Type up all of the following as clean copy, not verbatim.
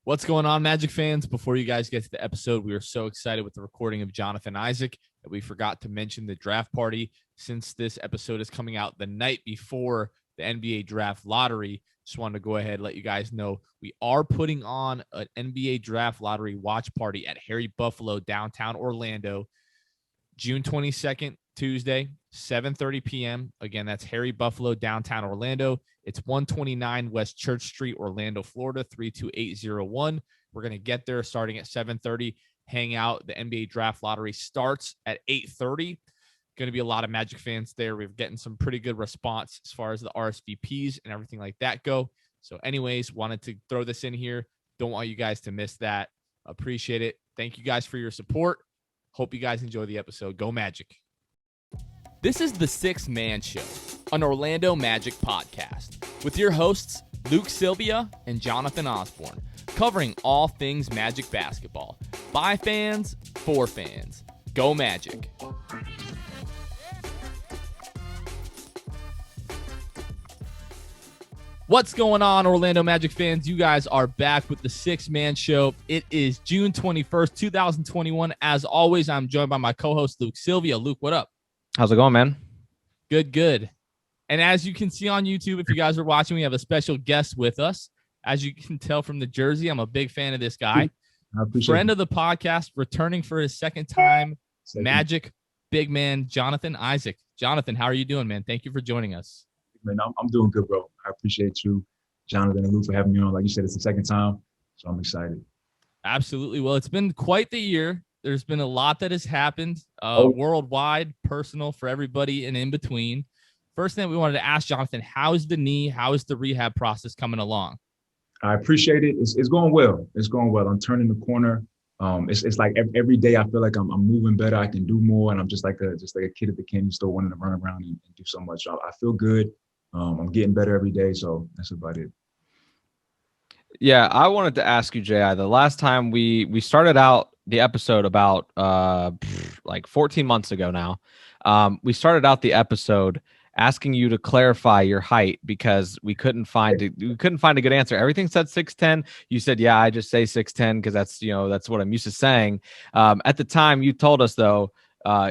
What's going on, Magic fans? Before you guys get to the episode, we are so excited with the recording of Jonathan Isaac that we forgot to mention the draft party. Since this episode is coming out the night before the NBA draft lottery, just wanted to go ahead and let you guys know we are putting on an NBA draft lottery watch party at Harry Buffalo, downtown Orlando, June 22nd, Tuesday, 7:30 p.m. Again, that's Harry Buffalo, downtown Orlando. It's 129 West Church Street, Orlando, Florida, 32801. We're going to get there starting at 7:30. Hang out. The NBA draft lottery starts at 8:30. Going to be a lot of Magic fans there. We're getting some pretty good response as far as the RSVPs and everything like that go. So anyways, wanted to throw this in here. Don't want you guys to miss that. Appreciate it. Thank you guys for your support. Hope you guys enjoy the episode. Go Magic. This is the Sixth Man Show, an Orlando Magic podcast, with your hosts, Luke Sylvia and Jonathan Osborne, covering all things Magic basketball. By fans, for fans. Go Magic. What's going on, Orlando Magic fans? You guys are back with the Sixth Man Show. It is June 21st, 2021. As always, I'm joined by my co-host, Luke Sylvia. Luke, what up? How's it going, man? Good. And as you can see on YouTube, if you guys are watching, we have a special guest with us. As you can tell from the jersey, I'm a big fan of this guy. Friend of the podcast, returning for his second time, Magic big man, Jonathan Isaac. Jonathan, how are you doing, man? Thank you for joining us. Man, I'm doing good, bro. I appreciate you, Jonathan and Lou, for having me on. Like you said, it's the second time, so I'm excited. Absolutely. Well, it's been quite the year. There's been a lot that has happened worldwide, personal, for everybody and in between. First thing we wanted to ask Jonathan, how is the knee? How is the rehab process coming along? I appreciate it. It's going well. It's going well. I'm turning the corner. It's like every day I feel like I'm moving better. I can do more, and I'm just like a kid at the candy store wanting to run around and do so much. So I feel good. I'm getting better every day, so that's about it. Yeah, I wanted to ask you, J.I., the last time we started out the episode about like 14 months ago now, we started out the episode asking you to clarify your height because we couldn't find a good answer. Everything said 6'10". You said, yeah, I just say 6'10" because that's what I'm used to saying. At the time, you told us though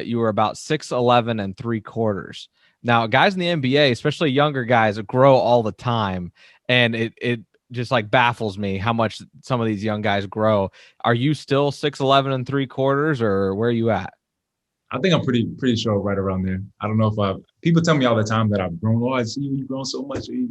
you were about 6'11 3/4. Now, guys in the NBA, especially younger guys, grow all the time, and it just like baffles me how much some of these young guys grow. Are you still 6'11 3/4, or where are you at? I think I'm pretty sure right around there. I don't know if people tell me all the time that I've grown. Oh, I see you've grown so much. It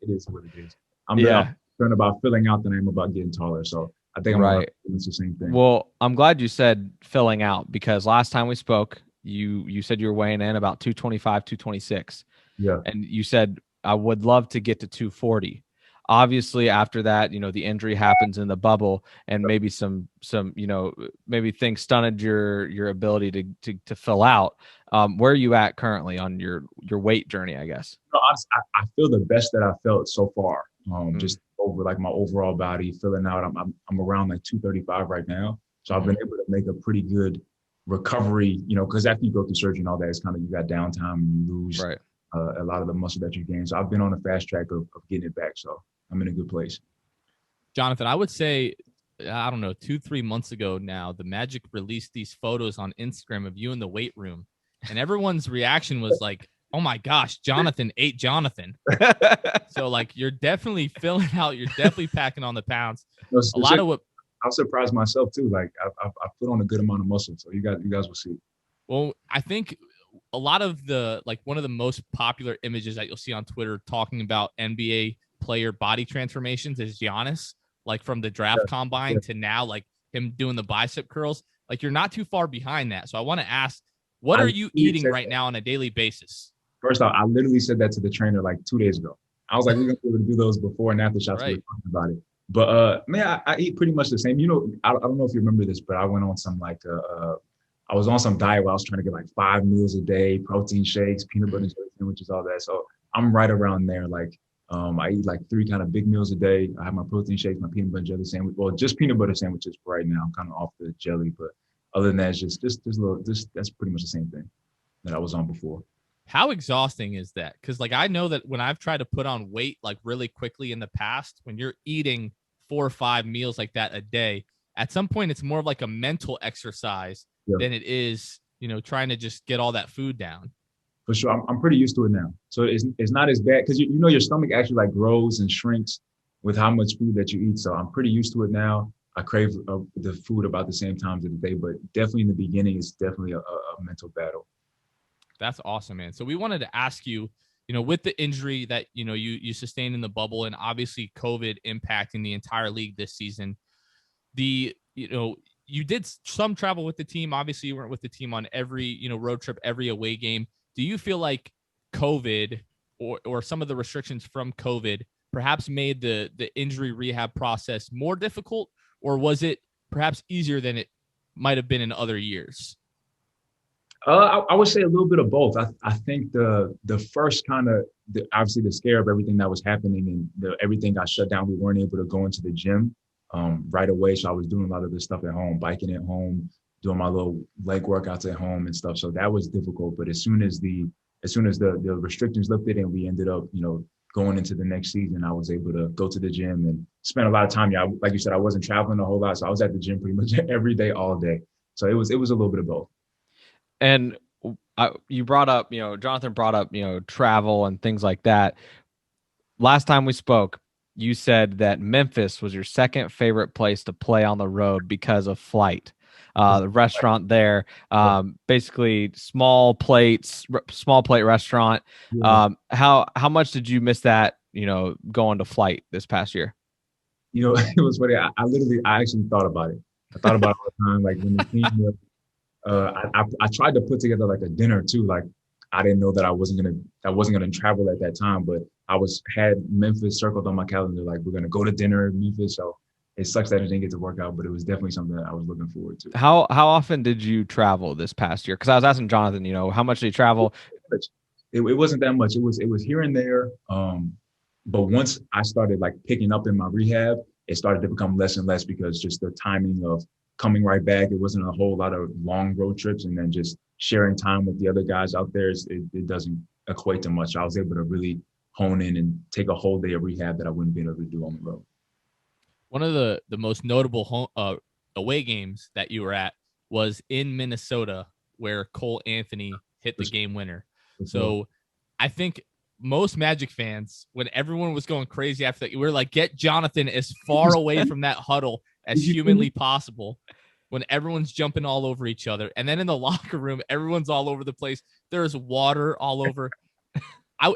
is what it is. I'm concerned about filling out than I am about getting taller. So I think I'm right. It's the same thing. Well, I'm glad you said filling out because last time we spoke, you said you were weighing in about 225, 226. Yeah. And you said, I would love to get to 240. Obviously, after that, the injury happens in the bubble, and maybe some maybe things stunted your ability to fill out. Where are you at currently on your weight journey, I guess? No, honestly, I feel the best that I felt so far. Just over like my overall body filling out. I'm around like 235 right now, so I've been able to make a pretty good recovery. Because after you go through surgery and all that, it's kind of you got downtime and you lose a lot of the muscle that you gain. So I've been on a fast track of getting it back. So I'm in a good place. Jonathan, I would say, I don't know, 2-3 months ago now, the Magic released these photos on Instagram of you in the weight room, and everyone's reaction was like, oh my gosh, Jonathan ate Jonathan. So like, you're definitely filling out. You're definitely packing on the pounds. A lot of what I'll surprise myself too. Like I put on a good amount of muscle. So you guys will see. Well, I think a lot of one of the most popular images that you'll see on Twitter talking about NBA player body transformations is Giannis, like from the draft combine to now, like him doing the bicep curls. Like you're not too far behind that. So I want to ask, what are you eating right now on a daily basis? First off, I literally said that to the trainer like 2 days ago. I was like, we're gonna be able to do those before and after shots. We were talking about it. But man, I eat pretty much the same. I don't know if you remember this, but I went on some I was on some diet where I was trying to get like 5 meals a day, protein shakes, peanut butter and jelly sandwiches, all that. So I'm right around there. Like I eat like 3 kind of big meals a day. I have my protein shakes, my peanut butter and jelly sandwich. Well, just peanut butter sandwiches for right now. I'm kind of off the jelly, but other than that, it's just that's pretty much the same thing that I was on before. How exhausting is that? Because like I know that when I've tried to put on weight like really quickly in the past, when you're eating 4 or 5 meals like that a day, at some point it's more of like a mental exercise than it is, trying to just get all that food down. For sure. I'm pretty used to it now. So it's not as bad because your stomach actually like grows and shrinks with how much food that you eat. So I'm pretty used to it now. I crave the food about the same times of the day, but definitely in the beginning, it's definitely a mental battle. That's awesome, man. So we wanted to ask you, with the injury that, you sustained in the bubble and obviously COVID impacting the entire league this season, you did some travel with the team. Obviously you weren't with the team on every, road trip, every away game. Do you feel like COVID or some of the restrictions from COVID perhaps made the injury rehab process more difficult, or was it perhaps easier than it might have been in other years? I would say a little bit of both. I think the first kind of obviously the scare of everything that was happening and everything got shut down. We weren't able to go into the gym right away. So I was doing a lot of this stuff at home, biking at home, doing my little leg workouts at home and stuff. So that was difficult. But as soon as the restrictions lifted and we ended up, going into the next season, I was able to go to the gym and spend a lot of time. Yeah, like you said, I wasn't traveling a whole lot. So I was at the gym pretty much every day, all day. So it was a little bit of both. And you brought up, Jonathan brought up, travel and things like that. Last time we spoke, you said that Memphis was your second favorite place to play on the road because of flight. The restaurant there, basically small plate restaurant. Yeah. How much did you miss that, going to flight this past year? It was funny. I actually thought about it. I thought about it all the time. Like when the team I tried to put together like a dinner too. Like I didn't know that I wasn't gonna travel at that time, but had Memphis circled on my calendar. Like we're gonna go to dinner in Memphis. So it sucks that it didn't get to work out, but it was definitely something that I was looking forward to. How often did you travel this past year? Because I was asking Jonathan, how much did you travel? It wasn't that much. It was here and there. But once I started like picking up in my rehab, it started to become less and less because just the timing of coming right back, it wasn't a whole lot of long road trips, and then just sharing time with the other guys out there, it doesn't equate to much. I was able to really hone in and take a whole day of rehab that I wouldn't be able to do on the road. One of the most notable away games that you were at was in Minnesota, where Cole Anthony hit the game winner. So I think most Magic fans, when everyone was going crazy after that, we were like, get Jonathan as far away from that huddle as humanly possible, when everyone's jumping all over each other. And then in the locker room, everyone's all over the place. There's water all over. I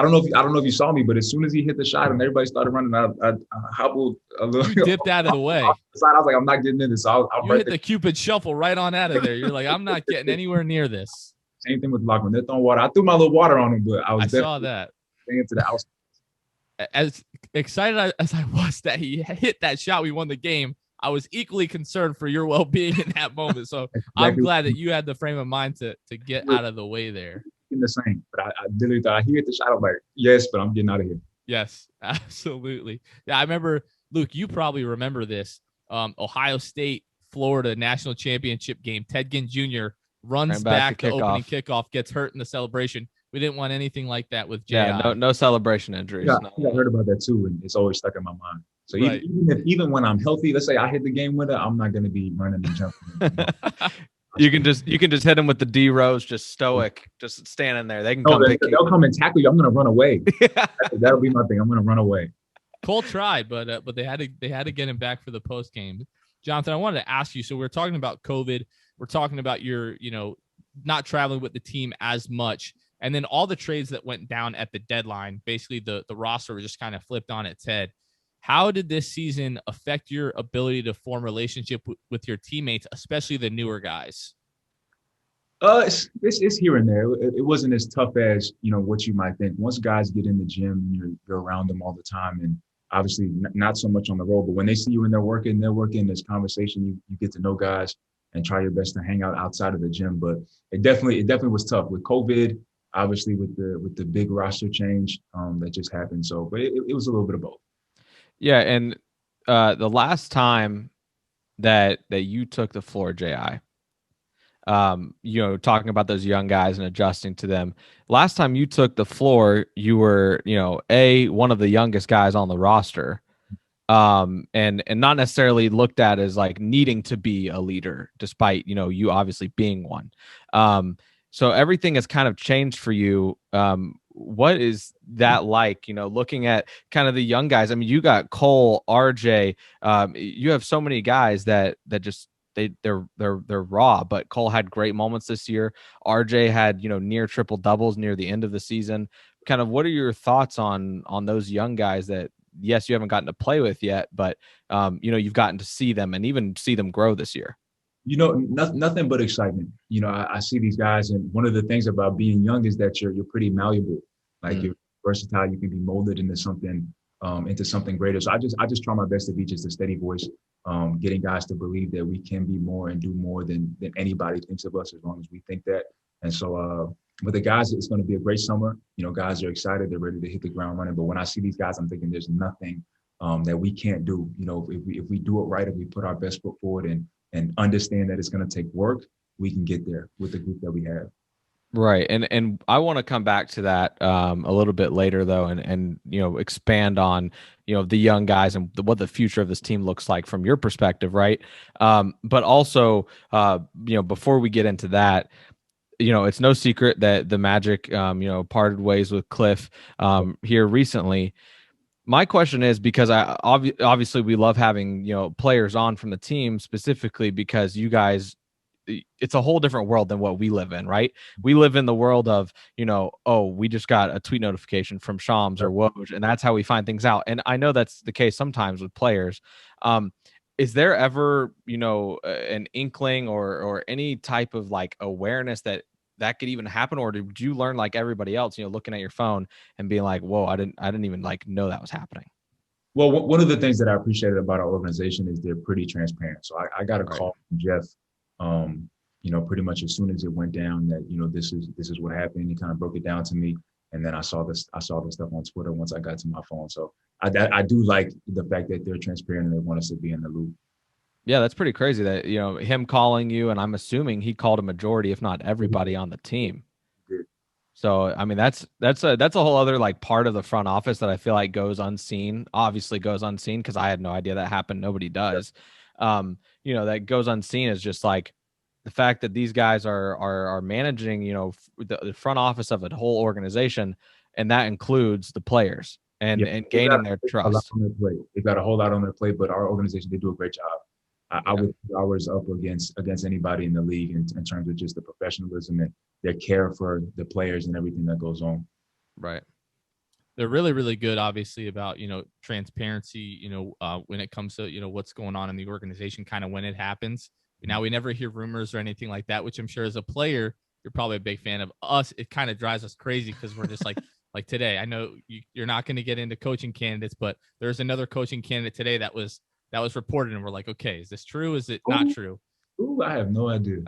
don't know if you saw me, but as soon as he hit the shot and everybody started running, I hobbled a little. You dipped out of the way. I was like, I'm not getting in this. So you hit the Cupid shuffle right on out of there. You're like, I'm not getting anywhere near this. Same thing with the locker room. They're throwing water. I threw my little water on him, but I saw that. Into the outside. As excited as I was that he hit that shot, we won the game, I was equally concerned for your well-being in that moment. So exactly. I'm glad that you had the frame of mind to get out of the way there. In the same, but I literally thought he hit the shot. I'm like, yes, but I'm getting out of here. Yes, absolutely. Yeah, I remember, Luke, you probably remember this. Ohio State, Florida national championship game. Ted Ginn Jr. runs back the opening kickoff, gets hurt in the celebration. We didn't want anything like that with J.I. Yeah, no celebration injuries. Yeah, I heard about that too, and it's always stuck in my mind. So right. even when I'm healthy, let's say I hit the game winner, I'm not going to be running and jumping. You can just hit him with the D Rose, just stoic, just standing there. They can come pick you. They'll come and tackle you. I'm going to run away. That'll be my thing. I'm going to run away. Cole tried, but they had to get him back for the post game. Jonathan, I wanted to ask you. So we're talking about COVID. We're talking about your not traveling with the team as much, and then all the trades that went down at the deadline. Basically, the roster was just kind of flipped on its head. How did this season affect your ability to form relationship with your teammates, especially the newer guys? It's here and there. It wasn't as tough as, what you might think. Once guys get in the gym, you're around them all the time, and obviously not so much on the road, but when they see you and they're working, there's conversation, you get to know guys and try your best to hang out outside of the gym. But it definitely was tough with COVID, obviously with the big roster change that just happened. So, but it was a little bit of both. Yeah, and the last time that you took the floor, J.I., talking about those young guys and adjusting to them. Last time you took the floor, you were, one of the youngest guys on the roster, and not necessarily looked at as like needing to be a leader, despite, you obviously being one. So everything has kind of changed for you. What is that like, looking at kind of the young guys? I mean, you got Cole, RJ, you have so many guys that just, they're raw, but Cole had great moments this year. RJ had, near triple doubles near the end of the season. Kind of, what are your thoughts on those young guys that, yes, you haven't gotten to play with yet, but you've gotten to see them and even see them grow this year? Nothing but excitement. I see these guys, and one of the things about being young is that you're pretty malleable. Like you're versatile. You can be molded into something greater. So I just try my best to be just a steady voice, getting guys to believe that we can be more and do more than anybody thinks of us, as long as we think that. And so with the guys, it's going to be a great summer. Guys are excited. They're ready to hit the ground running. But when I see these guys, I'm thinking there's nothing that we can't do. If we do it right, if we put our best foot forward and understand that it's going to take work, we can get there with the group that we have. Right. And I want to come back to that a little bit later, though, and expand on, the young guys and what the future of this team looks like from your perspective. Right. But also, before we get into that, it's no secret that the Magic, parted ways with Cliff here recently. My question is, because obviously we love having, players on from the team, specifically because you guys, it's a whole different world than what we live in, right? We live in the world of, we just got a tweet notification from Shams or Woj, and that's how we find things out. And I know that's the case sometimes with players. Is there ever, an inkling or any type of like awareness that could even happen, or did you learn like everybody else, looking at your phone and being like, whoa, I didn't even like know that was happening? Well, one of the things that I appreciated about our organization is they're pretty transparent. So I got a call from Jeff, pretty much as soon as it went down that, this is what happened. He kind of broke it down to me. And then I saw the stuff on Twitter once I got to my phone. So I do like the fact that they're transparent and they want us to be in the loop. Yeah, that's pretty crazy that, him calling you, and I'm assuming he called a majority, if not everybody on the team. So, I mean, that's a whole other like part of the front office that I feel like goes unseen, obviously goes unseen, because I had no idea that happened. Nobody does. That goes unseen is just like the fact that these guys are managing, the front office of a whole organization, and that includes the players and gaining their trust. They've got a whole lot on their plate, but our organization, they do a great job. I would put ours up against anybody in the league in terms of just the professionalism and their care for the players and everything that goes on. Right. They're really, really good, obviously, about, transparency, when it comes to, what's going on in the organization, kind of when it happens. Now, we never hear rumors or anything like that, which I'm sure as a player, you're probably a big fan of. Us, it kind of drives us crazy because we're just like, like today, I know you're not going to get into coaching candidates, but there's another coaching candidate today that was reported, and we're like, okay, is this true? Is it not true? Ooh, I have no idea.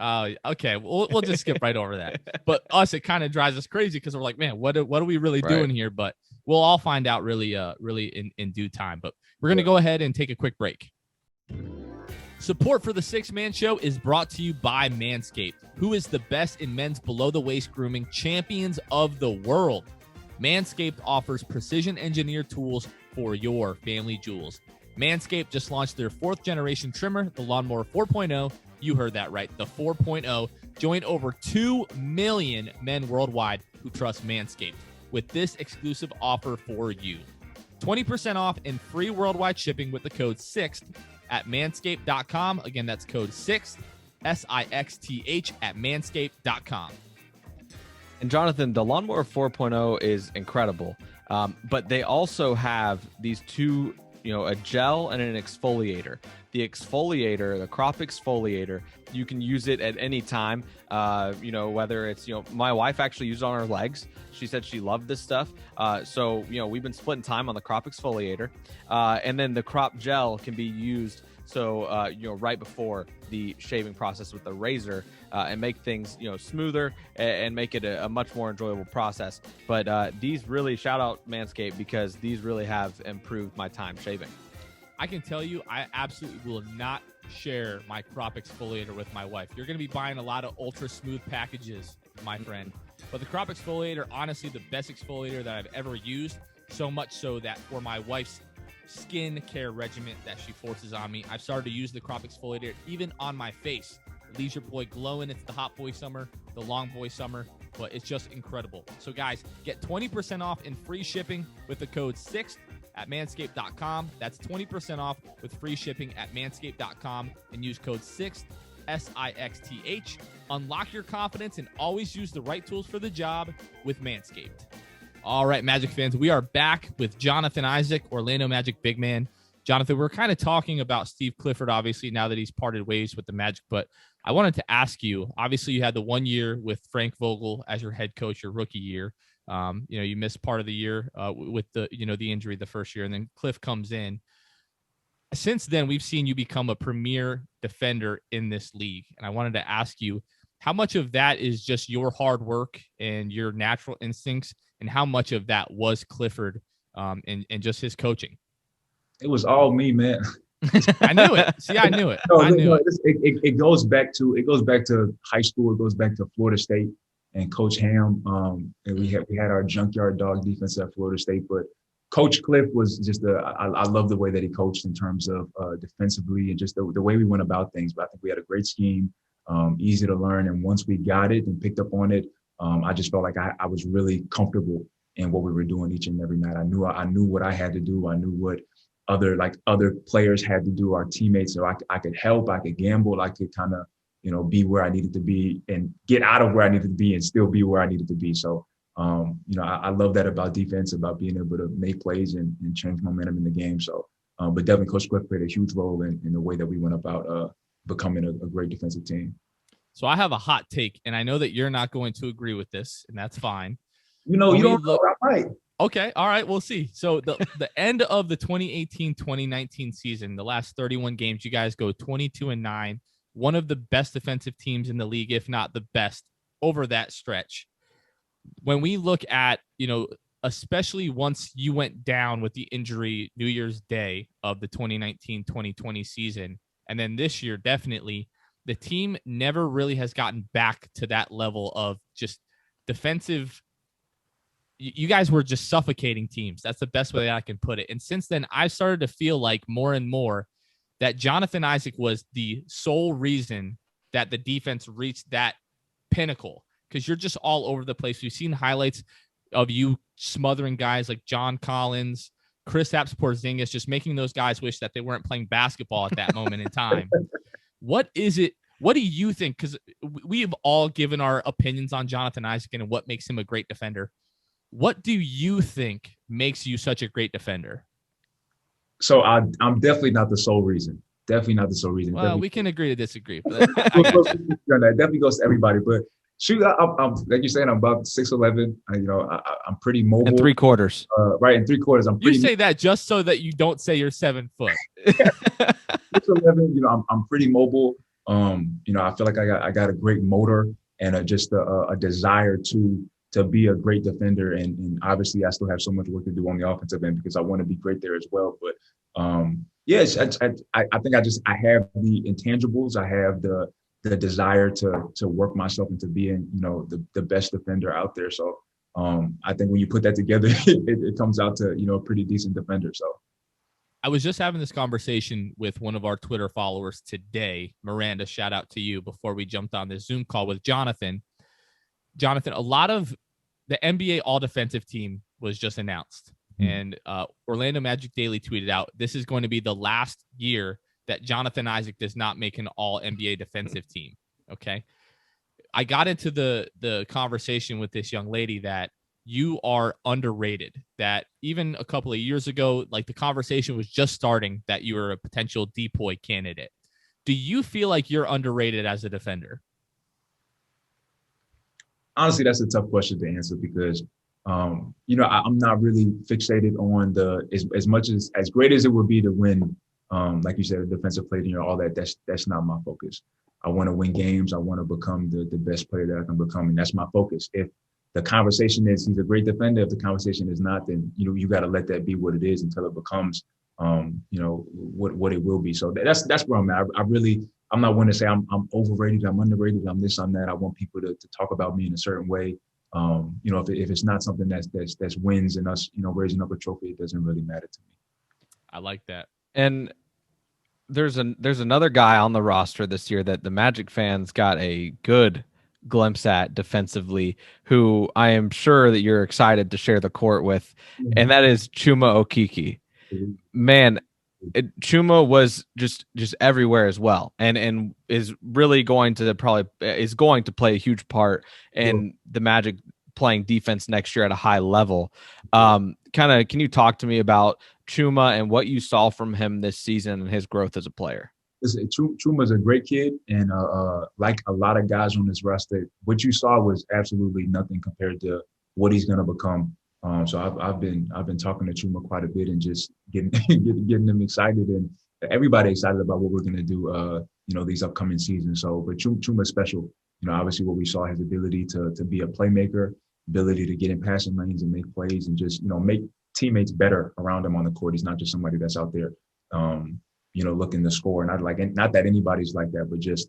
Okay, we'll just skip right over that. But us, it kind of drives us crazy because we're like, man, what are we really doing here? But we'll all find out really in due time. But we're gonna go ahead and take a quick break. Support for the Six Man Show is brought to you by Manscaped, who is the best in men's below the waist grooming, champions of the world. Manscaped offers precision engineered tools for your family jewels. Manscaped just launched their 4th generation trimmer, the Lawnmower 4.0. You heard that right, the 4.0. Join over 2 million men worldwide who trust Manscaped with this exclusive offer for you. 20% off and free worldwide shipping with the code SIXTH at manscaped.com. Again, that's code SIXTH, SIXTH at manscaped.com. And Jonathan, the Lawnmower 4.0 is incredible, but they also have these two, a gel and an exfoliator. The exfoliator, the crop exfoliator, you can use it at any time. Whether it's, my wife actually used it on her legs. She said she loved this stuff. So we've been splitting time on the crop exfoliator. And then the crop gel can be used right before the shaving process with the razor, and make things, smoother and make it a much more enjoyable process. But these really, shout out Manscaped, because these really have improved my time shaving. I can tell you, I absolutely will not share my crop exfoliator with my wife. You're going to be buying a lot of ultra smooth packages, my friend. But the crop exfoliator, honestly, the best exfoliator that I've ever used. So much so that for my wife's skin care regimen that she forces on me, I've started to use the crop exfoliator even on my face. It leaves your boy glowing. It's the hot boy summer, the long boy summer, but it's just incredible. So guys, get 20% off and free shipping with the code 6th at manscaped.com. That's 20% off with free shipping at manscaped.com and use code 6th, SIXTH. Unlock your confidence and always use the right tools for the job with Manscaped. All right, Magic fans, we are back with Jonathan Isaac, Orlando Magic big man. Jonathan, we're kind of talking about Steve Clifford, obviously, now that he's parted ways with the Magic, but I wanted to ask you, obviously, you had the 1 year with Frank Vogel as your head coach, your rookie year. You missed part of the year with the injury the first year, and then Cliff comes in. Since then, we've seen you become a premier defender in this league, and I wanted to ask you, how much of that is just your hard work and your natural instincts, and how much of that was Clifford and just his coaching? It was all me, man. I knew it. See, I knew it. It goes back to high school. It goes back to Florida State and Coach Ham. And we had our junkyard dog defense at Florida State, but Coach Cliff was just I love the way that he coached in terms of defensively and just the way we went about things. But I think we had a great scheme, easy to learn. And once we got it and picked up on it, I just felt like I was really comfortable in what we were doing each and every night. I knew what I had to do. I knew what other players had to do, our teammates. So I could help, I could gamble, I could kind of, be where I needed to be and get out of where I needed to be and still be where I needed to be. So, I love that about defense, about being able to make plays and change momentum in the game. So, but definitely Coach Cliff played a huge role in the way that we went about becoming a great defensive team. So I have a hot take, and I know that you're not going to agree with this, and that's fine. You don't know, I might. Okay. All right. We'll see. So the end of the 2018-2019 season, the last 31 games, you guys go 22-9, one of the best defensive teams in the league, if not the best over that stretch. When we look at, especially once you went down with the injury New Year's Day of the 2019-2020 season, and then this year, definitely, the team never really has gotten back to that level of just defensive. You guys were just suffocating teams. That's the best way that I can put it. And since then, I've started to feel like more and more that Jonathan Isaac was the sole reason that the defense reached that pinnacle, because you're just all over the place. We've seen highlights of you smothering guys like John Collins, Kristaps Porzingis, just making those guys wish that they weren't playing basketball at that moment in time. What is it? What do you think? Because we have all given our opinions on Jonathan Isaac and what makes him a great defender. What do you think makes you such a great defender? So I'm definitely not the sole reason. Definitely not the sole reason. Well, definitely. We can agree to disagree. But that definitely goes to everybody. But shoot, I'm like you're saying, I'm about 6'11". I'm pretty mobile. And 3/4. Right, in 3/4. I'm pretty. You say that just so that you don't say you're 7 foot. 6'11". I'm pretty mobile. I feel like I got a great motor and just a desire to be a great defender. And obviously I still have so much work to do on the offensive end because I want to be great there as well. But yes, I think I have the intangibles. I have the desire to work myself into being, the best defender out there. So I think when you put that together, it comes out to, a pretty decent defender. So I was just having this conversation with one of our Twitter followers today. Miranda, shout out to you, before we jumped on this Zoom call with Jonathan. Jonathan, a lot of the NBA all-defensive team was just announced. And Orlando Magic Daily tweeted out, this is going to be the last year that Jonathan Isaac does not make an all-NBA defensive team. Okay. I got into the conversation with this young lady that you are underrated, that even a couple of years ago, like the conversation was just starting that you were a potential DPOY candidate. Do you feel like you're underrated as a defender? Honestly, that's a tough question to answer because, I'm not really fixated on as great as it would be to win, like you said, a defensive player, all that. That's not my focus. I want to win games. I want to become the best player that I can become, and that's my focus. If the conversation is he's a great defender, if the conversation is not, then you got to let that be what it is until it becomes what it will be. So that's where I'm at. I'm not one to say I'm overrated, I'm underrated, I'm this, I'm that. I want people to talk about me in a certain way. If it's not something that's wins and us, raising up a trophy, it doesn't really matter to me. I like that. And there's another guy on the roster this year that the Magic fans got a good glimpse at defensively, who I am sure that you're excited to share the court with, and that is Chuma Okeke. Man, Chuma was just everywhere as well, and is really going to play a huge part in the Magic playing defense next year at a high level. Can you talk to me about Chuma and what you saw from him this season and his growth as a player? Listen, Chuma's a great kid, and like a lot of guys on this roster, what you saw was absolutely nothing compared to what he's going to become. So I've been talking to Chuma quite a bit and just getting them excited, and everybody excited about what we're going to do. These upcoming seasons. So, but Chuma's special. Obviously, what we saw, his ability to be a playmaker, ability to get in passing lanes and make plays, and just make teammates better around him on the court. He's not just somebody that's out there, looking to score. Not that anybody's like that, but just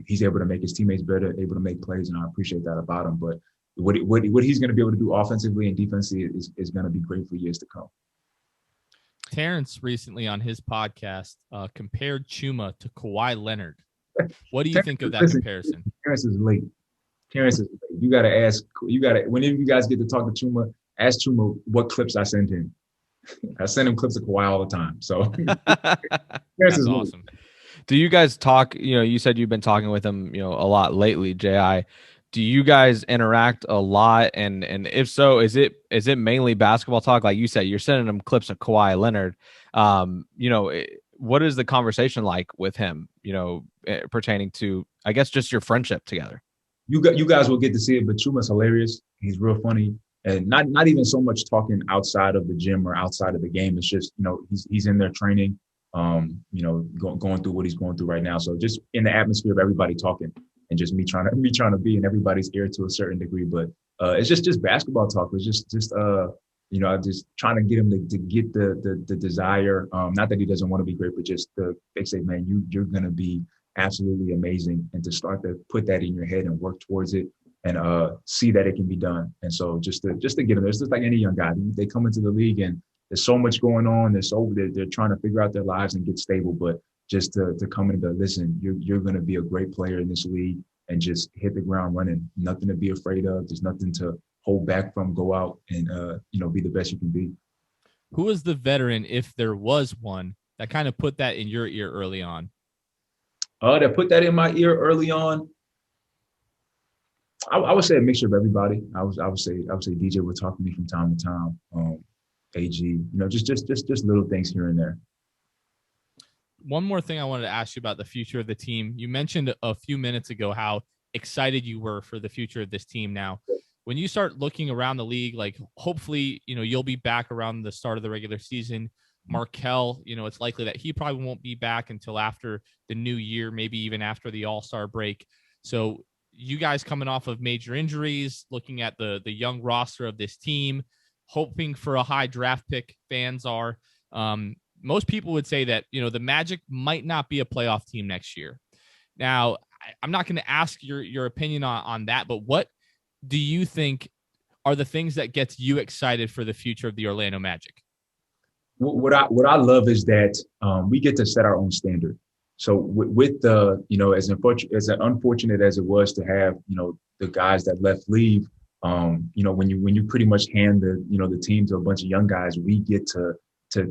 he's able to make his teammates better, able to make plays, and I appreciate that about him. But what he's going to be able to do offensively and defensively is going to be great for years to come. Terrence recently on his podcast compared Chuma to Kawhi Leonard. What do you think of that comparison? Terrence is late. You got to ask. Whenever you guys get to talk to Chuma, ask Chuma what clips I send him. I send him clips of Kawhi all the time. So That's awesome. Do you guys talk? You said you've been talking with him, a lot lately, J.I. Do you guys interact a lot? And if so, is it mainly basketball talk? Like you said, you're sending him clips of Kawhi Leonard. What is the conversation like with him, pertaining to, I guess, just your friendship together? You guys will get to see it, but Chuma's hilarious. He's real funny. And not even so much talking outside of the gym or outside of the game. It's just, he's in there training, going through what he's going through right now. So just in the atmosphere of everybody talking and just me trying to be in everybody's ear to a certain degree. But it's just basketball talk. It's just just trying to get him to get the desire. Not that he doesn't want to be great, but just they say, man, you're going to be absolutely amazing. And to start to put that in your head and work towards it. And see that it can be done. And so just to get them, it's just like any young guy. They come into the league and there's so much going on. They're trying to figure out their lives and get stable. But just to come in and be, listen, you're going to be a great player in this league and just hit the ground running. Nothing to be afraid of. There's nothing to hold back from. Go out and be the best you can be. Who was the veteran, if there was one, that kind of put that in your ear early on? That put that in my ear early on. I would say a mixture of everybody. I would say DJ would talk to me from time to time. AG, just little things here and there. One more thing I wanted to ask you about the future of the team. You mentioned a few minutes ago how excited you were for the future of this team. Now, when you start looking around the league, like hopefully, you'll be back around the start of the regular season. Markelle, it's likely that he probably won't be back until after the new year, maybe even after the All-Star break. So you guys coming off of major injuries, looking at the young roster of this team, hoping for a high draft pick, fans are. Most people would say that, the Magic might not be a playoff team next year. Now, I'm not going to ask your opinion on that, but what do you think are the things that gets you excited for the future of the Orlando Magic? What I love is that we get to set our own standard. So with the, as unfortunate as it was to have, the guys that left leave, when you pretty much hand the team to a bunch of young guys, we get to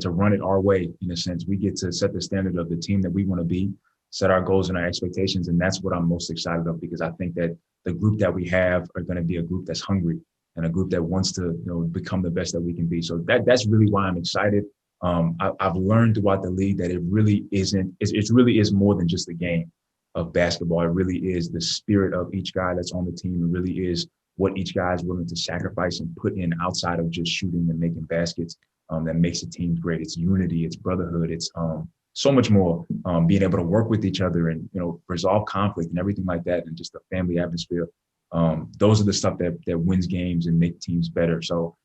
run it our way. In a sense, we get to set the standard of the team that we want to be, set our goals and our expectations. And that's what I'm most excited of, because I think that the group that we have are going to be a group that's hungry and a group that wants to, become the best that we can be. So that's really why I'm excited. I've learned throughout the league that it really is more than just a game of basketball. It really is the spirit of each guy that's on the team. It really is what each guy is willing to sacrifice and put in outside of just shooting and making baskets that makes a team great. It's unity, it's brotherhood, it's so much more, being able to work with each other and, resolve conflict and everything like that, and just the family atmosphere. Those are the stuff that wins games and make teams better. So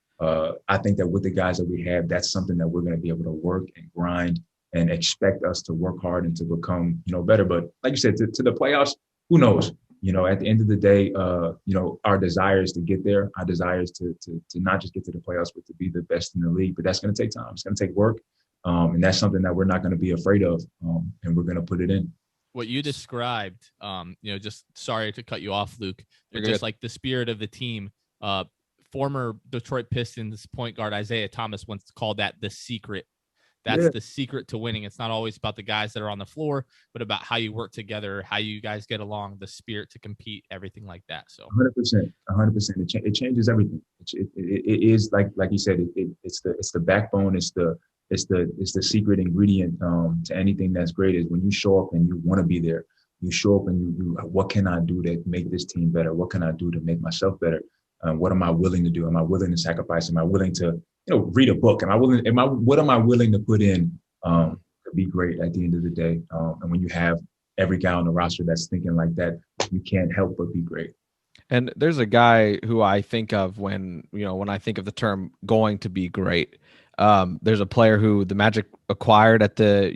I think that with the guys that we have, that's something that we're going to be able to work and grind and expect us to work hard and to become, better. But like you said, to the playoffs, who knows? At the end of the day, our desire is to get there. Our desire is to not just get to the playoffs, but to be the best in the league. But that's going to take time. It's going to take work. And that's something that we're not going to be afraid of. And we're going to put it in. What you described, just sorry to cut you off, Luke, but You're just good. like the spirit of the team. Former Detroit Pistons point guard Isaiah Thomas once called that the secret. That's the secret to winning. It's not always about the guys that are on the floor, but about how you work together, how you guys get along, the spirit to compete, everything like that. So 100%. It changes everything. It is like you said. It's the backbone. It's the secret ingredient to anything that's great. Is when you show up and you want to be there. You show up and you what can I do to make this team better? What can I do to make myself better? What am I willing to do? Am I willing to sacrifice? Am I willing to read a book? What am I willing to put in to be great at the end of the day? And when you have every guy on the roster that's thinking like that, you can't help but be great. And there's a guy who I think of when I think of the term going to be great. There's a player who the Magic acquired at the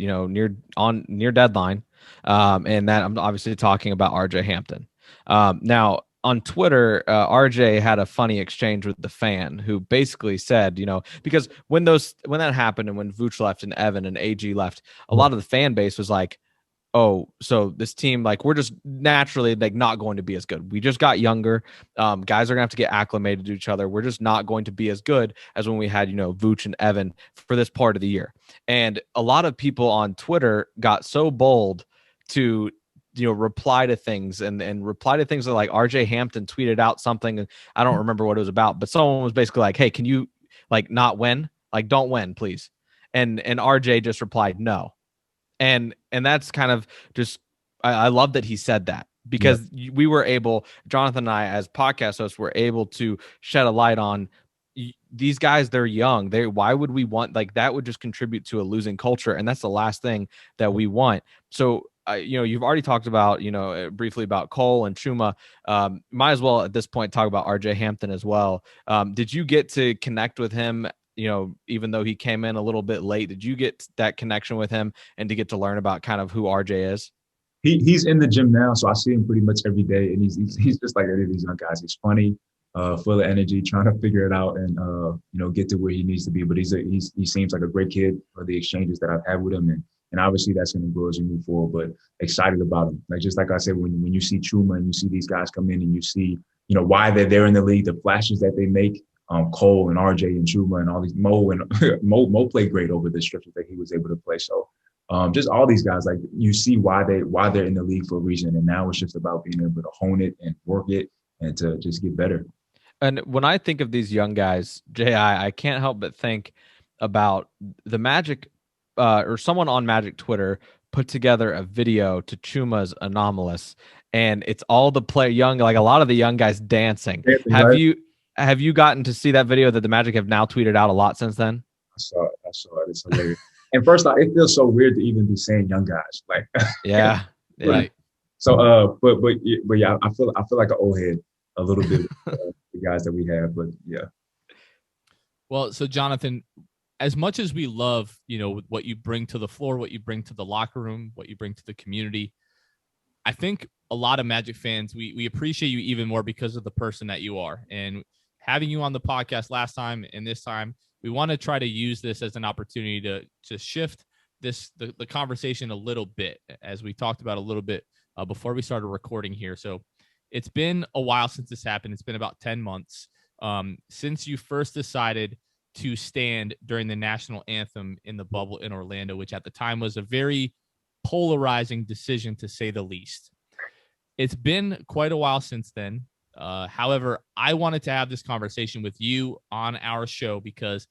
near deadline, and that I'm obviously talking about RJ Hampton. Now on Twitter, RJ had a funny exchange with the fan who basically said, because when that happened and when Vooch left and Evan and AG left, a lot of the fan base was like, oh, so this team, like, we're just naturally like not going to be as good. We just got younger. Guys are gonna have to get acclimated to each other. We're just not going to be as good as when we had, Vooch and Evan for this part of the year. And a lot of people on Twitter got so bold to reply to things and reply to things that, like, RJ Hampton tweeted out something, and I don't remember what it was about, but someone was basically like, hey, can you like not win? Like, don't win, please. And RJ just replied no. And that's kind of just, I love that he said that, because we were able, Jonathan and I as podcast hosts were able to shed a light on these guys. They're young. Why would we want, like, that would just contribute to a losing culture. And that's the last thing that we want. So, you've already talked about, briefly about Cole and Chuma. Might as well at this point talk about RJ Hampton as well. Did you get to connect with him? Even though he came in a little bit late, did you get that connection with him and to get to learn about kind of who RJ is? He's in the gym now, so I see him pretty much every day, and he's just like any of these young guys. He's funny, full of energy, trying to figure it out and get to where he needs to be. But he seems like a great kid for the exchanges that I've had with him, and obviously that's going to grow as we move forward. But excited about him. Just like I said, when you see Chuma and you see these guys come in and you see why they're there in the league, the flashes that they make. Cole and RJ and Chuma and all these Mo played great over the stretches that he was able to play. So just all these guys, like, you see why they're in the league for a reason. And now it's just about being able to hone it and work it and to just get better. And when I think of these young guys, I can't help but think about the Magic or someone on Magic Twitter put together a video to Chuma's Anomalous, and it's all the like a lot of the young guys dancing. Have you gotten to see that video that the Magic have now tweeted out a lot since then? I saw it. It's hilarious. And first off, it feels so weird to even be saying young guys. Like, yeah. Right. So, but yeah, I feel like an old head a little bit with the guys that we have. But yeah. Well, so Jonathan, as much as we love, what you bring to the floor, what you bring to the locker room, what you bring to the community, I think a lot of Magic fans, we appreciate you even more because of the person that you are. And having you on the podcast last time and this time, we want to try to use this as an opportunity to shift the conversation a little bit, as we talked about a little bit before we started recording here. So it's been a while since this happened. It's been about 10 months since you first decided to stand during the national anthem in the bubble in Orlando, which at the time was a very polarizing decision, to say the least. It's been quite a while since then. However, I wanted to have this conversation with you on our show because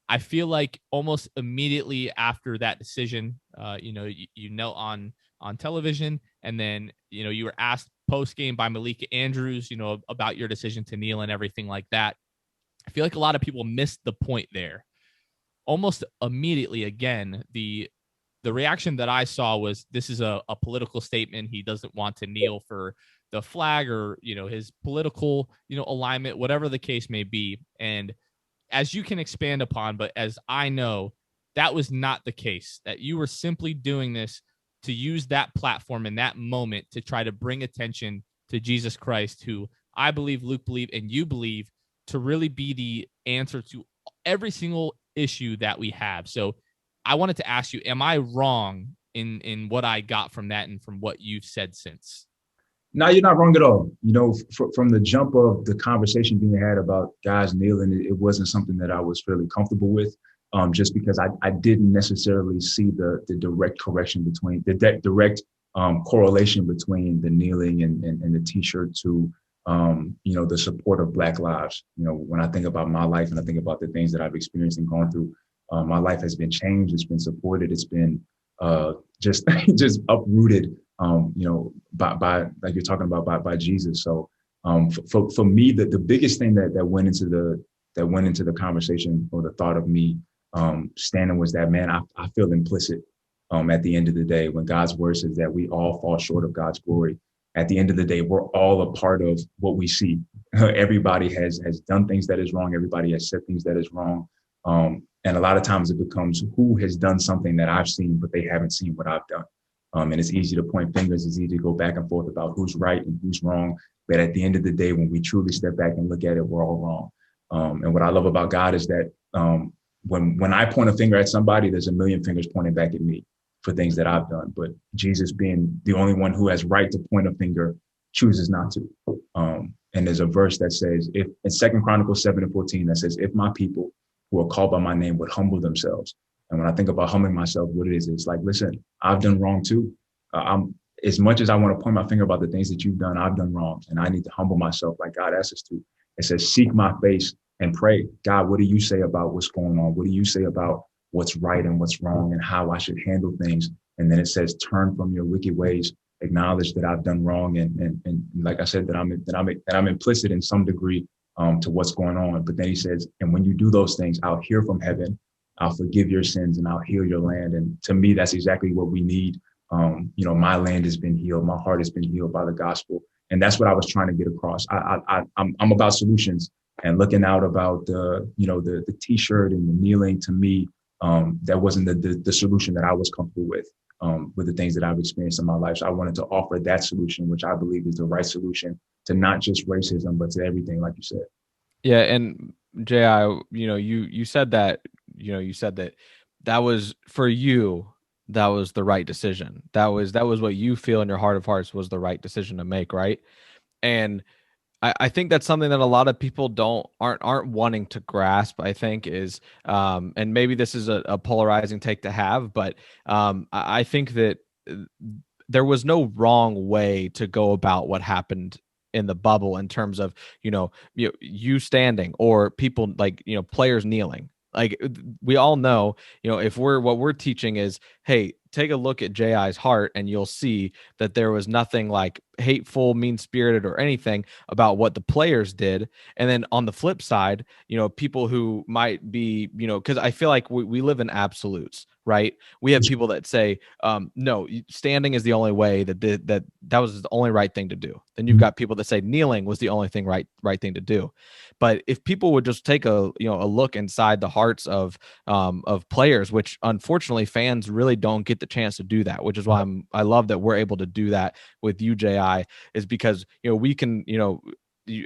I feel like almost immediately after that decision, you knelt on television, and then, you were asked post game by Malika Andrews, about your decision to kneel and everything like that. I feel like a lot of people missed the point there. Almost immediately, again, the reaction that I saw was, this is a political statement. He doesn't want to kneel for the flag or, his political, alignment, whatever the case may be. And as you can expand upon, but as I know, that was not the case, that you were simply doing this to use that platform in that moment to try to bring attention to Jesus Christ, who I believe, Luke believe, and you believe to really be the answer to every single issue that we have. So I wanted to ask you, am I wrong in what I got from that and from what you've said since? No, you're not wrong at all. You know, from the jump of the conversation being had about guys kneeling, it wasn't something that I was fairly comfortable with, just because I didn't necessarily see the direct correction between the direct correlation between the kneeling and the t-shirt to, you know, the support of Black lives. You know, when I think about my life and I think about the things that I've experienced and gone through, my life has been changed. It's been supported. It's been just just uprooted. You know, by like you're talking about by Jesus. So for me, the biggest thing that went into the conversation or the thought of me standing was that, man, I feel implicit at the end of the day when God's word says that we all fall short of God's glory. At the end of the day, we're all a part of what we see. Everybody has done things that is wrong. Everybody has said things that is wrong. And a lot of times it becomes who has done something that I've seen, but they haven't seen what I've done. And it's easy to point fingers. It's easy to go back and forth about who's right and who's wrong. But at the end of the day, when we truly step back and look at it, we're all wrong. And what I love about God is that when I point a finger at somebody, there's a million fingers pointing back at me for things that I've done. But Jesus, being the only one who has right to point a finger, chooses not to. And there's a verse that says, if in 2 Chronicles 7:14, that says, if my people who are called by my name would humble themselves. And when I think about humbling myself, what it is, it's like, listen, I've done wrong too. As much as I want to point my finger about the things that you've done, I've done wrong. And I need to humble myself like God asks us to. It says, seek my face and pray. God, what do you say about what's going on? What do you say about what's right and what's wrong and how I should handle things? And then it says, turn from your wicked ways, acknowledge that I've done wrong. And like I said, that I'm implicit in some degree to what's going on. But then he says, and when you do those things, I'll hear from heaven. I'll forgive your sins and I'll heal your land. And to me, that's exactly what we need. You know, my land has been healed. My heart has been healed by the gospel. And that's what I was trying to get across. I'm about solutions and looking out about the t-shirt and the kneeling. To me, that wasn't the solution that I was comfortable with the things that I've experienced in my life. So I wanted to offer that solution, which I believe is the right solution to not just racism, but to everything, like you said. Yeah. And J.I., you said that, you said that was for you, that was the right decision. That was what you feel in your heart of hearts was the right decision to make. Right. And I think that's something that a lot of people aren't wanting to grasp, I think is, and maybe this is a polarizing take to have, but I think that there was no wrong way to go about what happened in the bubble in terms of, you standing or people like, players kneeling. Like we all know, if what we're teaching is, hey, take a look at J.I.'s heart and you'll see that there was nothing like hateful, mean-spirited or anything about what the players did. And then on the flip side, people who might be, because I feel like we live in absolutes, right? We have people that say, no, standing is the only way, that was the only right thing to do. Then you've got people that say kneeling was the only thing right thing to do. But if people would just take a look inside the hearts of players, which unfortunately fans really don't get the chance to do that, which is why I love that we're able to do that with you, J.I., is because we can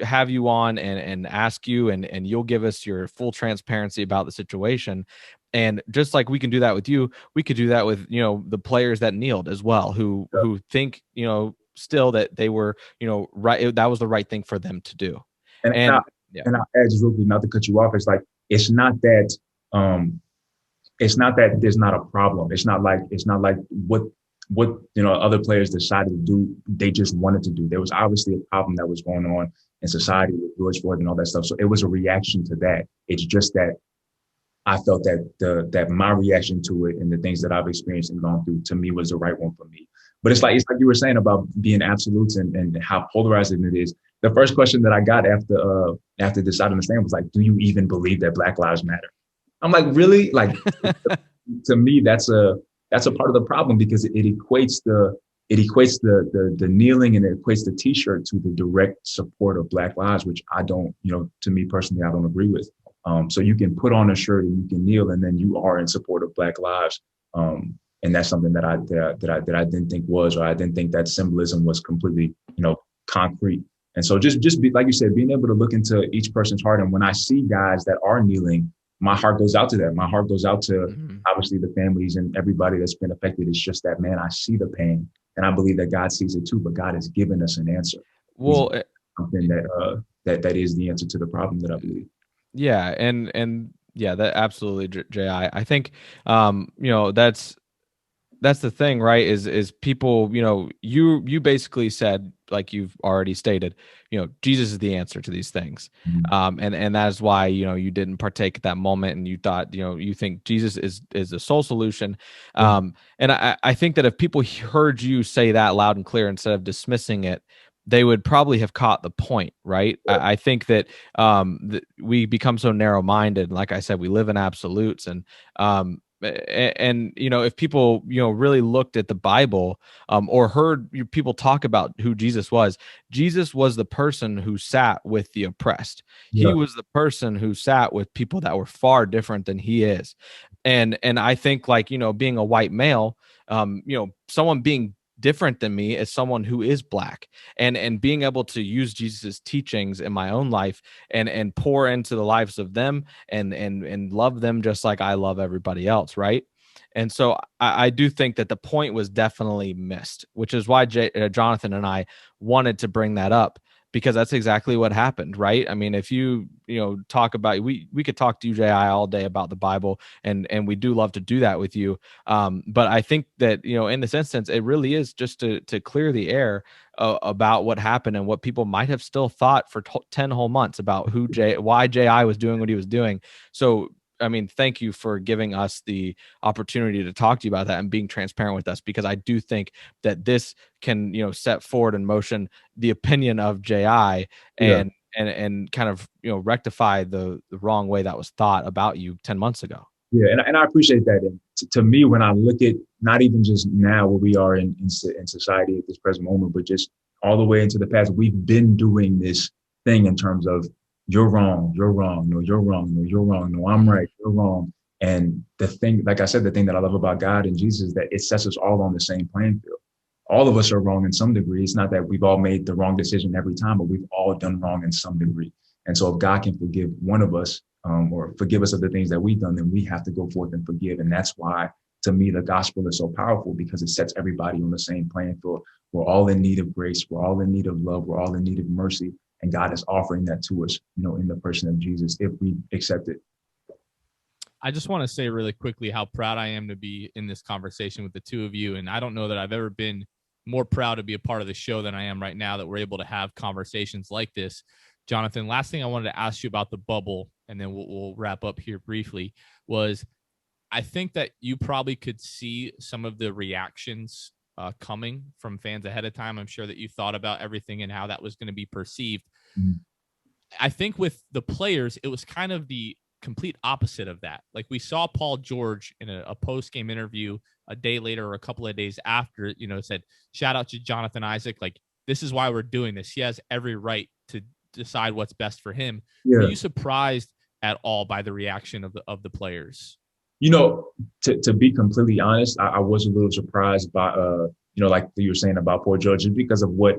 have you on and ask you and you'll give us your full transparency about the situation. And just like we can do that with you, we could do that with the players that kneeled as well, who think still that they were right, that was the right thing for them to do. And I'll add just real quick, not to cut you off. It's like it's not that there's not a problem. It's not like what other players decided to do, they just wanted to do. There was obviously a problem that was going on in society with George Floyd and all that stuff. So it was a reaction to that. It's just that I felt that my reaction to it and the things that I've experienced and gone through, to me, was the right one for me. But it's like you were saying about being absolutes and how polarizing it is. The first question that I got after deciding to stand was like, do you even believe that Black Lives Matter? I'm like, really? Like, to me, that's a part of the problem, because it equates the kneeling and it equates the t-shirt to the direct support of Black lives, which I don't, to me personally, I don't agree with. So you can put on a shirt and you can kneel, and then you are in support of Black lives. And that's something that I didn't think was, or I didn't think that symbolism was completely, concrete. And so just be, like you said, being able to look into each person's heart. And when I see guys that are kneeling, my heart goes out to them. My heart goes out to obviously the families and everybody that's been affected. It's just that, man, I see the pain, and I believe that God sees it too, but God has given us an answer. Well, something that is the answer to the problem that I believe. Yeah. And yeah, that absolutely, I think, that's the thing, right? Is people, you basically said, like you've already stated, Jesus is the answer to these things. And that is why, you didn't partake at that moment, and you thought, you think Jesus is the sole solution. And I think that if people heard you say that loud and clear instead of dismissing it, they would probably have caught the point, right? I think that we become so narrow-minded. Like I said, we live in absolutes, and if people really looked at the Bible, or heard people talk about who Jesus was the person who sat with the oppressed. He was the person who sat with people that were far different than he is. And I think, like, being a white male, someone being different than me is someone who is Black, and being able to use Jesus's teachings in my own life and pour into the lives of them and love them just like I love everybody else, right? And so I do think that the point was definitely missed, which is why Jonathan and I wanted to bring that up, because that's exactly what happened, right? I mean, if you talk about, we could talk to you, J.I., all day about the Bible, and we do love to do that with you. But I think that, in this instance, it really is just to clear the air about what happened and what people might have still thought for 10 whole months about why J.I. was doing what he was doing. So, I mean, thank you for giving us the opportunity to talk to you about that and being transparent with us, because I do think that this can, set forward in motion the opinion of J.I. and kind of, rectify the wrong way that was thought about you 10 months ago. Yeah. And I appreciate that. And to me, when I look at not even just now where we are in society at this present moment, but just all the way into the past, we've been doing this thing in terms of, you're wrong, no, you're wrong, no, you're wrong, no, I'm right, you're wrong. And the thing, like I said, the thing that I love about God and Jesus is that it sets us all on the same playing field. All of us are wrong in some degree. It's not that we've all made the wrong decision every time, but we've all done wrong in some degree. And so if God can forgive one of us, or forgive us of the things that we've done, then we have to go forth and forgive. And that's why, to me, the gospel is so powerful, because it sets everybody on the same playing field. We're all in need of grace. We're all in need of love. We're all in need of mercy. And God is offering that to us, in the person of Jesus, if we accept it. I just want to say really quickly how proud I am to be in this conversation with the two of you. And I don't know that I've ever been more proud to be a part of the show than I am right now, that we're able to have conversations like this. Jonathan, last thing I wanted to ask you about the bubble, and then we'll wrap up here briefly, was I think that you probably could see some of the reactions coming from fans ahead of time. I'm sure that you thought about everything and how that was going to be perceived. I think with the players, it was kind of the complete opposite of that. Like, we saw Paul George in a post-game interview a day later or a couple of days after, said, shout out to Jonathan Isaac. Like, this is why we're doing this. He has every right to decide what's best for him. Yeah. Were you surprised at all by the reaction of the players? To be completely honest, I was a little surprised by, like you were saying about Paul George, just because of what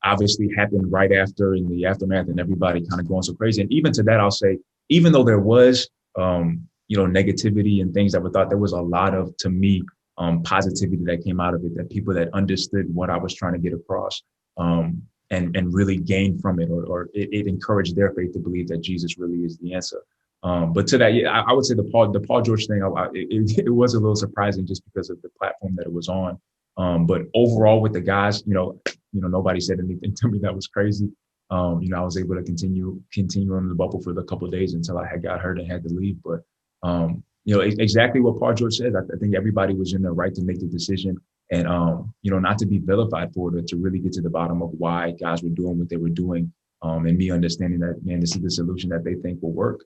obviously happened right after, in the aftermath, and everybody kind of going so crazy. And even to that, I'll say, even though there was, negativity and things that were thought, there was a lot of, to me, positivity that came out of it, that people that understood what I was trying to get across, and really gained from it, or it encouraged their faith to believe that Jesus really is the answer. But to that, yeah, I would say the Paul George thing, it was a little surprising just because of the platform that it was on. But overall with the guys, nobody said anything to me that was crazy. I was able to continue on the bubble for the couple of days until I had got hurt and had to leave. But, exactly what Paul George said, I think everybody was in their right to make the decision, and, not to be vilified for it, to really get to the bottom of why guys were doing what they were doing. And me understanding that, man, this is the solution that they think will work.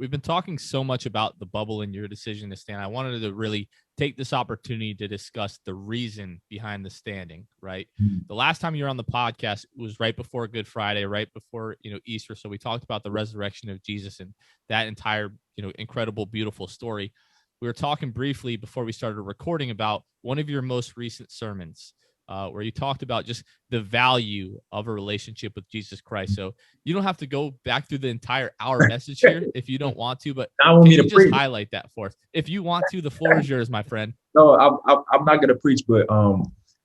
we've been talking so much about the bubble and your decision to stand. I wanted to really take this opportunity to discuss the reason behind the standing, right? The last time you were on the podcast was right before Good Friday, right before, Easter. So we talked about the resurrection of Jesus and that entire, incredible, beautiful story. We were talking briefly before we started recording about one of your most recent sermons, where you talked about just the value of a relationship with Jesus Christ. So you don't have to go back through the entire hour message here if you don't want to, but can you just highlight that for us? If you want to, the floor is yours, my friend. No, I'm not going to preach, but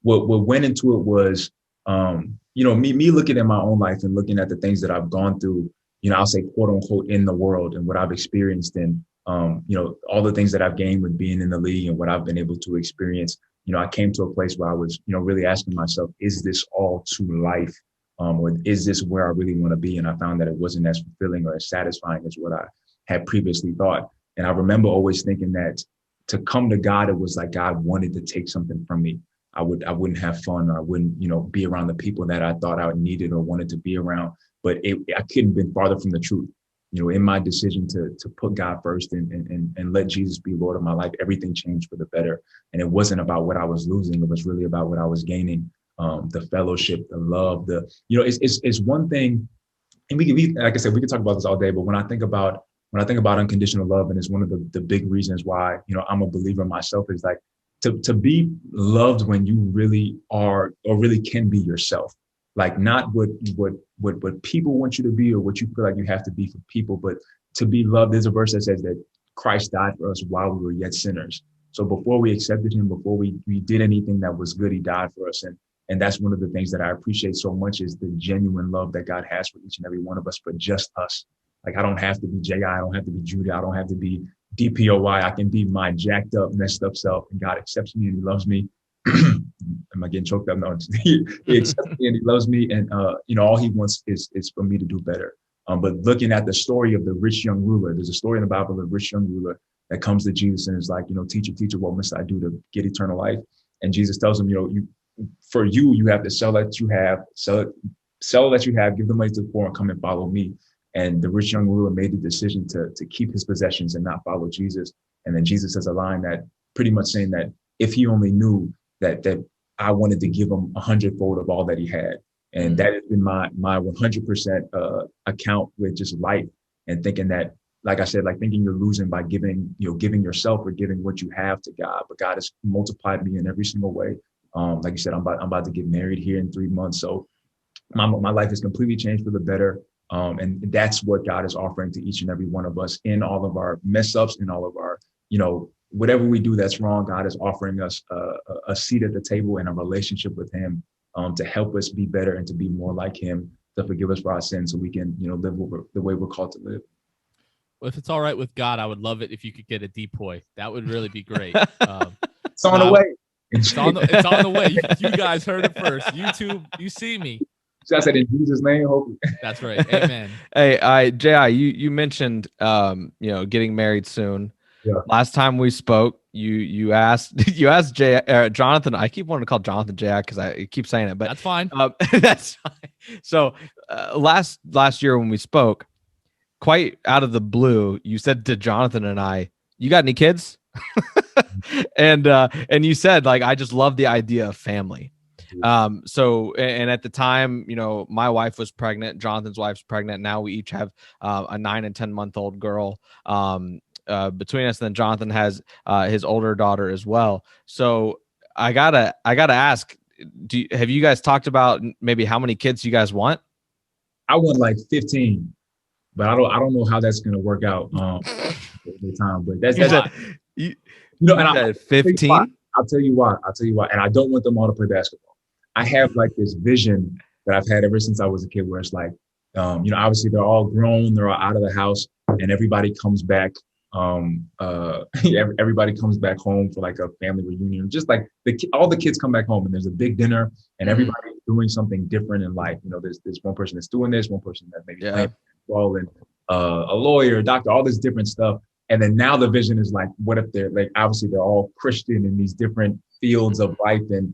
what went into it was, me looking at my own life and looking at the things that I've gone through, I'll say quote unquote in the world and what I've experienced and, all the things that I've gained with being in the league and what I've been able to experience. I came to a place where I was, really asking myself, is this all to life? Or is this where I really want to be? And I found that it wasn't as fulfilling or as satisfying as what I had previously thought. And I remember always thinking that to come to God, it was like God wanted to take something from me. I wouldn't have fun, or I wouldn't, be around the people that I thought I needed or wanted to be around. But I couldn't have been farther from the truth. In my decision to put God first and let Jesus be Lord of my life, everything changed for the better. And it wasn't about what I was losing. It was really about what I was gaining, the fellowship, the love, it's one thing. And like I said, we could talk about this all day, but when I think about unconditional love, and it's one of the big reasons why, I'm a believer myself, is like to be loved when you really are, or really can be yourself. Like not what people want you to be or what you feel like you have to be for people, but to be loved. There's a verse that says that Christ died for us while we were yet sinners. So before we accepted him, before we did anything that was good, he died for us. And that's one of the things that I appreciate so much, is the genuine love that God has for each and every one of us, but just us. Like I don't have to be J.I., I don't have to be Judah, I don't have to be DPOY. I can be my jacked up, messed up self, and God accepts me and he loves me. Am I getting choked up? No, he accepts me and he loves me. And, all he wants is for me to do better. But looking at the story of the rich young ruler, there's a story in the Bible of a rich young ruler that comes to Jesus and is like, teacher, what must I do to get eternal life? And Jesus tells him, you have to sell that you have, sell that you have, give the money to the poor and come and follow me. And the rich young ruler made the decision to keep his possessions and not follow Jesus. And then Jesus has a line that pretty much saying that if he only knew that I wanted to give him 100-fold of all that he had. And that has been my 100% account with just life, and thinking that, like I said, like thinking you're losing by giving yourself or giving what you have to God. But God has multiplied me in every single way. Like you said, I'm about to get married here in 3 months. So my life has completely changed for the better. And that's what God is offering to each and every one of us in all of our mess ups, in all of our, whatever we do that's wrong. God is offering us a seat at the table and a relationship with him, to help us be better and to be more like him, to forgive us for our sins so we can, live the way we're called to live. Well, if it's all right with God, I would love it if you could get a depoy. That would really be great. It's on the way. It's on the way. You guys heard it first. YouTube, you see me. So I said in Jesus' name, hopefully. That's right. Amen. Hey, J.I., you mentioned, getting married soon. Yeah. Last time we spoke, you asked Jonathan. I keep wanting to call Jonathan J.I. because I keep saying it, but that's fine. That's fine. So last year when we spoke, quite out of the blue, you said to Jonathan and I, "You got any kids?" and you said, like, I just love the idea of family. So, and at the time, my wife was pregnant, Jonathan's wife's pregnant. Now we each have a 9 and 10-month-old girl between us. And then Jonathan has his older daughter as well. So I gotta ask, have you guys talked about maybe how many kids you guys want? I want like 15, but I don't know how that's gonna work out the time. But that's and 15. I'll tell you why. And I don't want them all to play basketball. I have like this vision that I've had ever since I was a kid, where it's like, obviously they're all grown, they're all out of the house, and everybody comes back. Everybody comes back home for like a family reunion. Just like all the kids come back home, and there's a big dinner, and everybody's doing something different in life. There's one person that's doing this, one person that maybe playing football, and a lawyer, a doctor, all this different stuff. And then now the vision is like, what if they're like, obviously they're all Christian in these different fields of life, and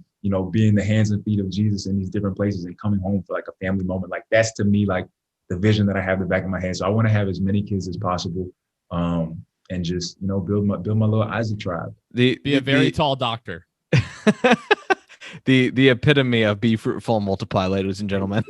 being the hands and feet of Jesus in these different places, and coming home for like a family moment. Like that's to me like the vision that I have in the back of my head. So I want to have as many kids as possible. and just, you know, build my little Isaac tribe. Be a very tall doctor. The epitome of be fruitful and multiply, ladies and gentlemen.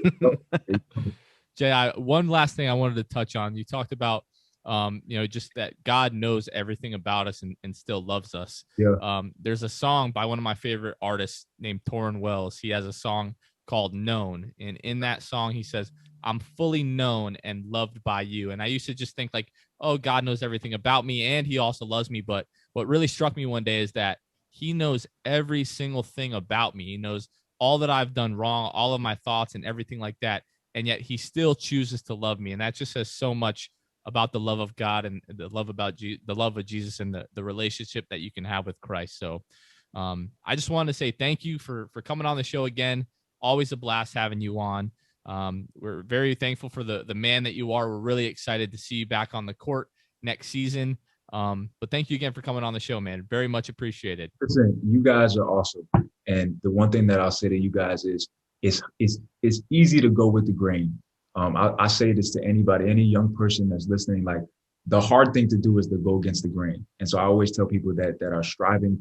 Jay, one last thing I wanted to touch on. You talked about, you know, just that God knows everything about us and still loves us. Yeah. There's a song by one of my favorite artists named Torrin Wells. He has a song called Known. And in that song, he says, I'm fully known and loved by you. And I used to just think like, oh, God knows everything about me and he also loves me. But what really struck me one day is that he knows every single thing about me. He knows all that I've done wrong, all of my thoughts and everything like that. And yet he still chooses to love me. And that just says so much about the love of God and the love about the love of Jesus and the relationship that you can have with Christ. So I just wanted to say thank you for coming on the show again. Always a blast having you on. We're very thankful for the man that you are. We're really excited to see you back on the court next season. But thank you again for coming on the show, man. Very much appreciated. Listen, you guys are awesome. And the one thing that I'll say to you guys is it's easy to go with the grain. I say this to anybody, any young person that's listening, like the hard thing to do is to go against the grain. And so I always tell people that are striving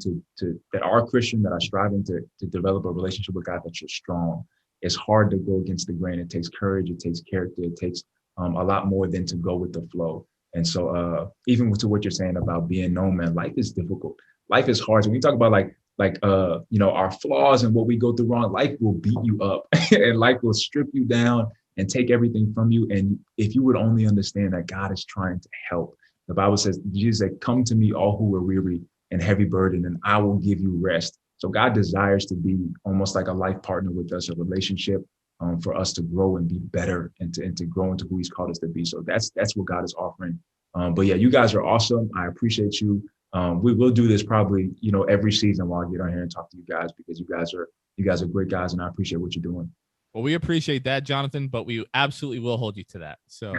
that are Christian, that are striving to develop a relationship with God, that you're strong. It's hard to go against the grain. It takes courage. It takes character. It takes a lot more than to go with the flow. And so even to what you're saying about being known, man, life is difficult. Life is hard. So when we talk about you know, our flaws and what we go through wrong, life will beat you up and life will strip you down and take everything from you. And if you would only understand that God is trying to help. The Bible says, Jesus said, come to me all who are weary and heavy burdened, and I will give you rest. So God desires to be almost like a life partner with us, a relationship for us to grow and be better and to grow into who he's called us to be. So that's what God is offering. But yeah, you guys are awesome. I appreciate you. We will do this probably, you know, every season while I get on here and talk to you guys, because you guys are great guys and I appreciate what you're doing. Well, we appreciate that, Jonathan, but we absolutely will hold you to that. So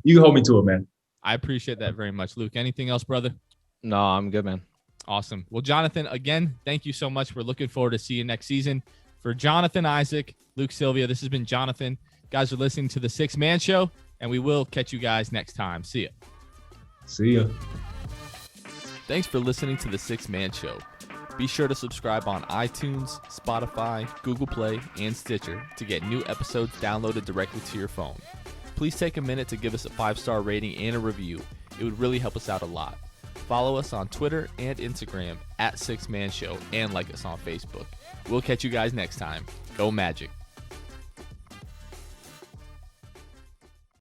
you can hold me to it, man. I appreciate that very much. Luke, anything else, brother? No, I'm good, man. Awesome. Well, Jonathan, again, thank you so much. We're looking forward to see you next season. For Jonathan Isaac, Luke Sylvia, this has been Jonathan. Guys are listening to the Six Man Show, and we will catch you guys next time. See ya. See ya. Thanks for listening to the Six Man Show. Be sure to subscribe on iTunes, Spotify, Google Play, and Stitcher to get new episodes downloaded directly to your phone. Please take a minute to give us a 5-star rating and a review. It would really help us out a lot. Follow us on Twitter and Instagram @Six Man Show and like us on Facebook. We'll catch you guys next time. Go Magic.